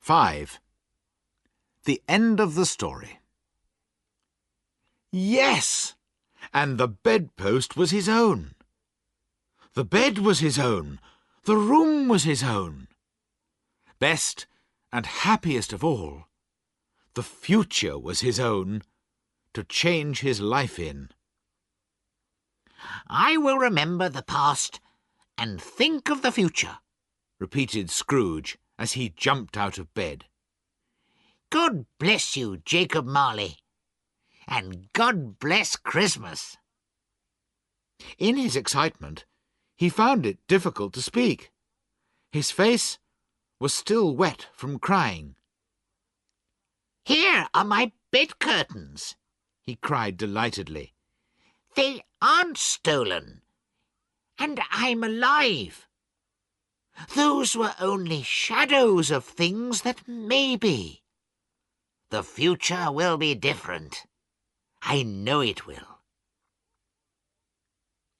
5. The end of the story. Yes! And the bedpost was his own. The bed was his own. The room was his own. Best and happiest of all, the future was his own, to change his life in. I will remember the past and think of the future, repeated Scrooge as he jumped out of bed. God bless you, Jacob Marley, and God bless Christmas. In his excitement, he found it difficult to speak. His face was still wet from crying. Here are my bed curtains, he cried delightedly. They aren't stolen, and I'm alive. Those were only shadows of things that may be. The future will be different. I know it will.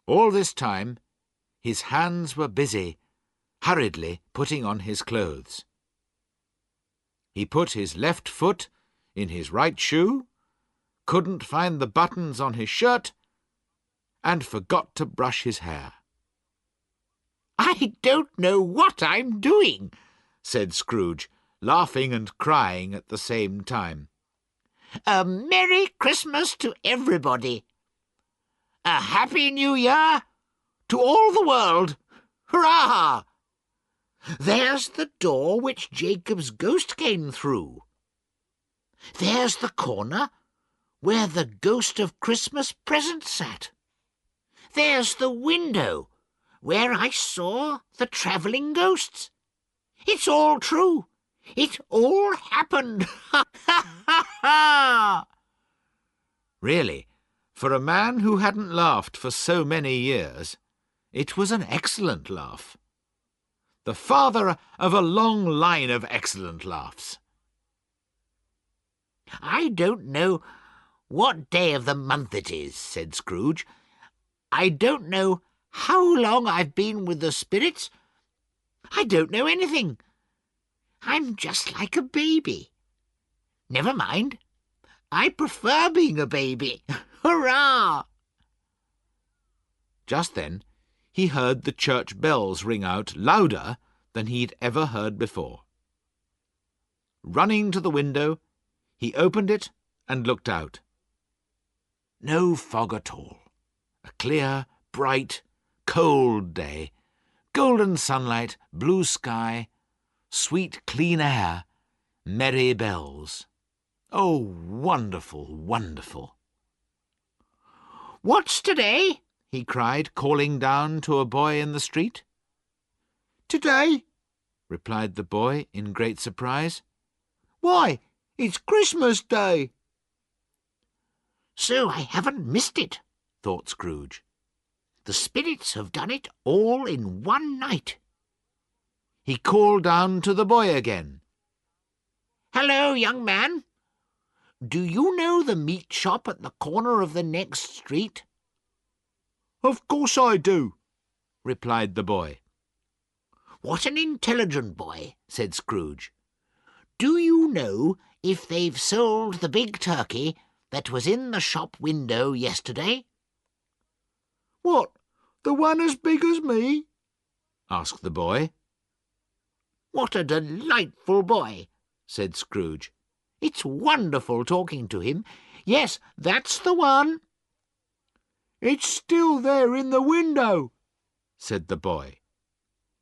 All this time, his hands were busy, hurriedly putting on his clothes. He put his left foot in his right shoe, couldn't find the buttons on his shirt, and forgot to brush his hair. I don't know what I'm doing, said Scrooge, laughing and crying at the same time. A Merry Christmas to everybody. A Happy New Year to all the world. Hurrah! There's the door which Jacob's ghost came through. There's the corner where the ghost of Christmas present sat. There's the window where I saw the travelling ghosts. It's all true. It all happened. Ha, ha, ha, ha! Really, for a man who hadn't laughed for so many years, it was an excellent laugh. The father of a long line of excellent laughs. I don't know what day of the month it is, said Scrooge. I don't know how long I've been with the spirits. I don't know anything. I'm just like a baby. Never mind. I prefer being a baby. Hurrah! Just then, he heard the church bells ring out louder than he'd ever heard before. Running to the window, he opened it and looked out. No fog at all. A clear, bright, cold day. Golden sunlight, blue sky, sweet, clean air, merry bells. Oh, wonderful, wonderful. What's today? He cried, calling down to a boy in the street. Today? Replied the boy in great surprise. Why, it's Christmas Day. So I haven't missed it, thought Scrooge. The spirits have done it all in one night. He called down to the boy again. Hello, young man. Do you know the meat shop at the corner of the next street? Of course I do, replied the boy. What an intelligent boy, said Scrooge. Do you know if they've sold the big turkey that was in the shop window yesterday? What, the one as big as me? Asked the boy. What a delightful boy, said Scrooge. It's wonderful talking to him. Yes, that's the one. It's still there in the window, said the boy.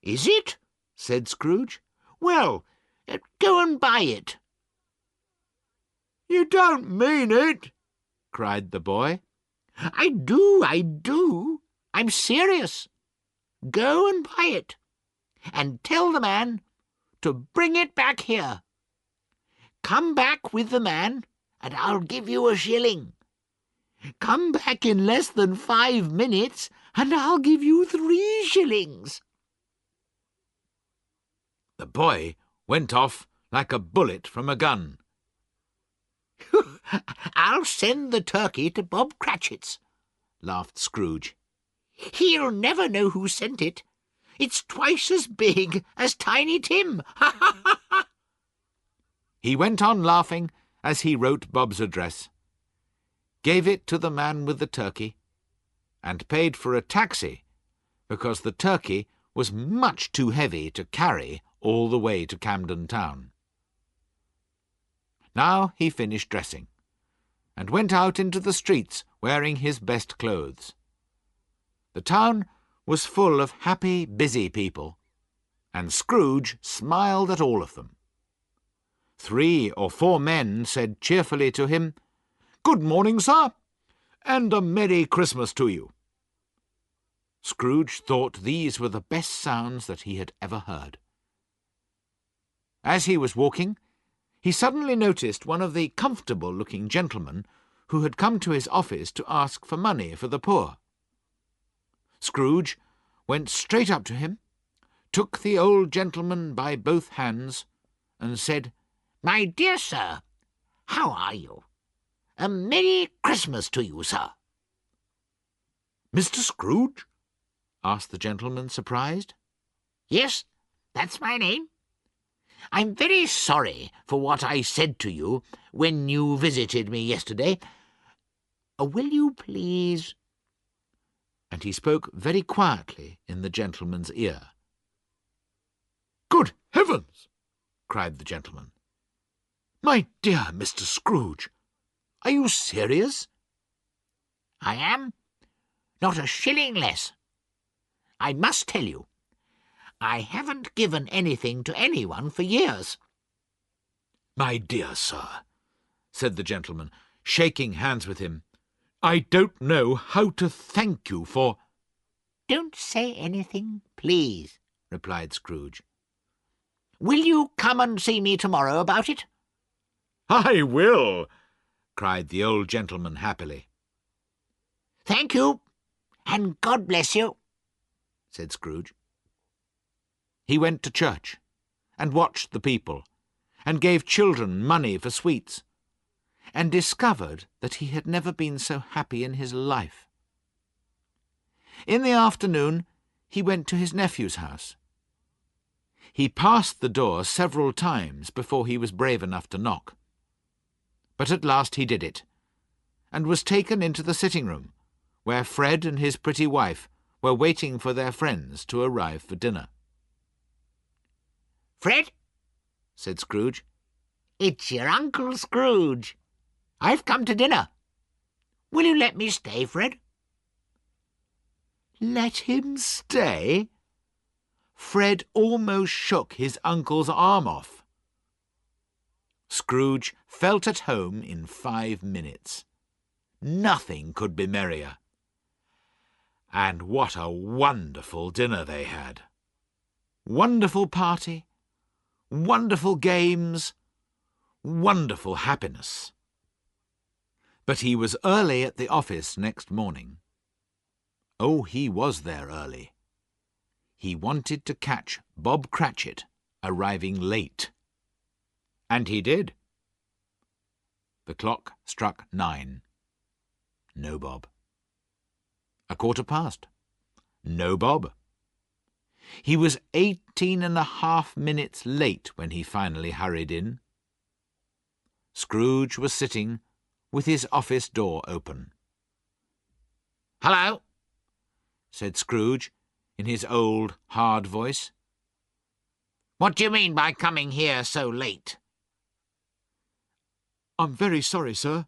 Is it? Said Scrooge. Well, go and buy it. You don't mean it, cried the boy. I do, I do. I'm serious. Go and buy it, and tell the man to bring it back here. Come back with the man, and I'll give you a shilling. Come back in less than 5 minutes, and I'll give you 3 shillings. The boy went off like a bullet from a gun. I'll send the turkey to Bob Cratchit's, laughed Scrooge. He'll never know who sent it. It's twice as big as Tiny Tim. Ha, ha, ha, ha! He went on laughing as he wrote Bob's address, gave it to the man with the turkey, and paid for a taxi because the turkey was much too heavy to carry all the way to Camden Town. Now he finished dressing and went out into the streets wearing his best clothes. The town was full of happy, busy people, and Scrooge smiled at all of them. 3 or 4 men said cheerfully to him, "Good morning, sir, and a Merry Christmas to you." Scrooge thought these were the best sounds that he had ever heard. As he was walking, he suddenly noticed one of the comfortable-looking gentlemen who had come to his office to ask for money for the poor. Scrooge went straight up to him, took the old gentleman by both hands, and said, "My dear sir, how are you? A Merry Christmas to you, sir." "Mr. Scrooge?" asked the gentleman, surprised. "Yes, that's my name. I'm very sorry for what I said to you when you visited me yesterday. Will you please—" And he spoke very quietly in the gentleman's ear. "Good heavens!" cried the gentleman. "My dear Mr. Scrooge, are you serious?" "I am. Not a shilling less. I must tell you, I haven't given anything to anyone for years." "My dear sir," said the gentleman, shaking hands with him, "I don't know how to thank you for—" "Don't say anything, please," replied Scrooge. "Will you come and see me tomorrow about it?" "I will," cried the old gentleman happily. "Thank you, and God bless you," said Scrooge. He went to church, and watched the people, and gave children money for sweets, and discovered that he had never been so happy in his life. In the afternoon he went to his nephew's house. He passed the door several times before he was brave enough to knock. But at last he did it, and was taken into the sitting-room, where Fred and his pretty wife were waiting for their friends to arrive for dinner. "Fred," said Scrooge, "it's your Uncle Scrooge. I've come to dinner. Will you let me stay, Fred?" Let him stay? Fred almost shook his uncle's arm off. Scrooge felt at home in 5 minutes. Nothing could be merrier. And what a wonderful dinner they had! Wonderful party, wonderful games, wonderful happiness. But he was early at the office next morning. Oh, he was there early. He wanted to catch Bob Cratchit arriving late. And he did. The clock struck 9. No Bob. 1/4 past. No Bob. He was 18½ minutes late when he finally hurried in. Scrooge was sitting with his office door open. "Hello," said Scrooge in his old, hard voice. "What do you mean by coming here so late?" "I'm very sorry, sir,"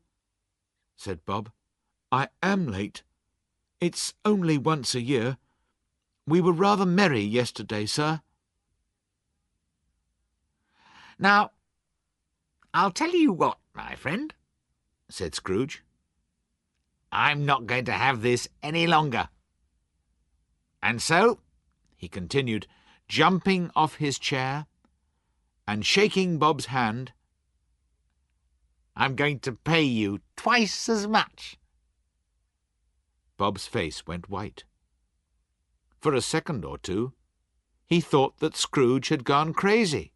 said Bob. "I am late. It's only once a year. We were rather merry yesterday, sir." "Now, I'll tell you what, my friend," said Scrooge. "I'm not going to have this any longer. And so," he continued, jumping off his chair and shaking Bob's hand, "I'm going to pay you twice as much." Bob's face went white. For a second or two, he thought that Scrooge had gone crazy.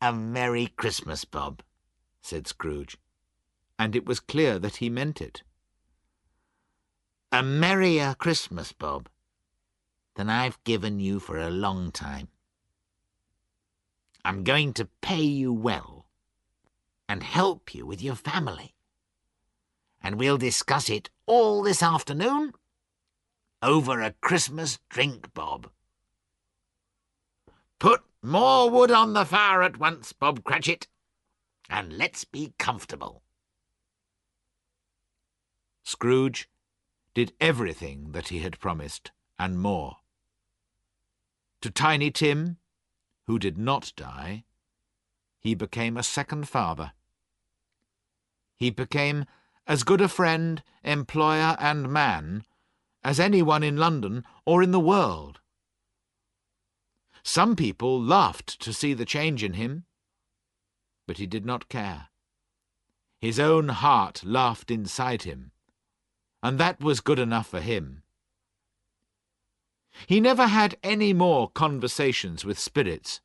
"A Merry Christmas, Bob," said Scrooge, and it was clear that he meant it. "A merrier Christmas, Bob, than I've given you for a long time." I'm going to pay you well and help you with your family. And we'll discuss it all this afternoon over a Christmas drink, Bob. Put more wood on the fire at once, Bob Cratchit, and let's be comfortable. Scrooge did everything that he had promised, and more. To Tiny Tim, who did not die, he became a second father. He became as good a friend, employer, and man as anyone in London or in the world. Some people laughed to see the change in him, but he did not care. His own heart laughed inside him, and that was good enough for him. He never had any more conversations with spirits,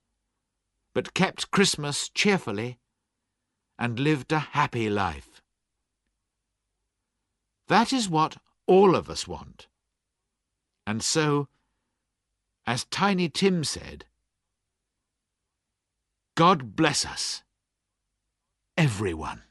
but kept Christmas cheerfully and lived a happy life. That is what all of us want. And so, as Tiny Tim said, God bless us, everyone.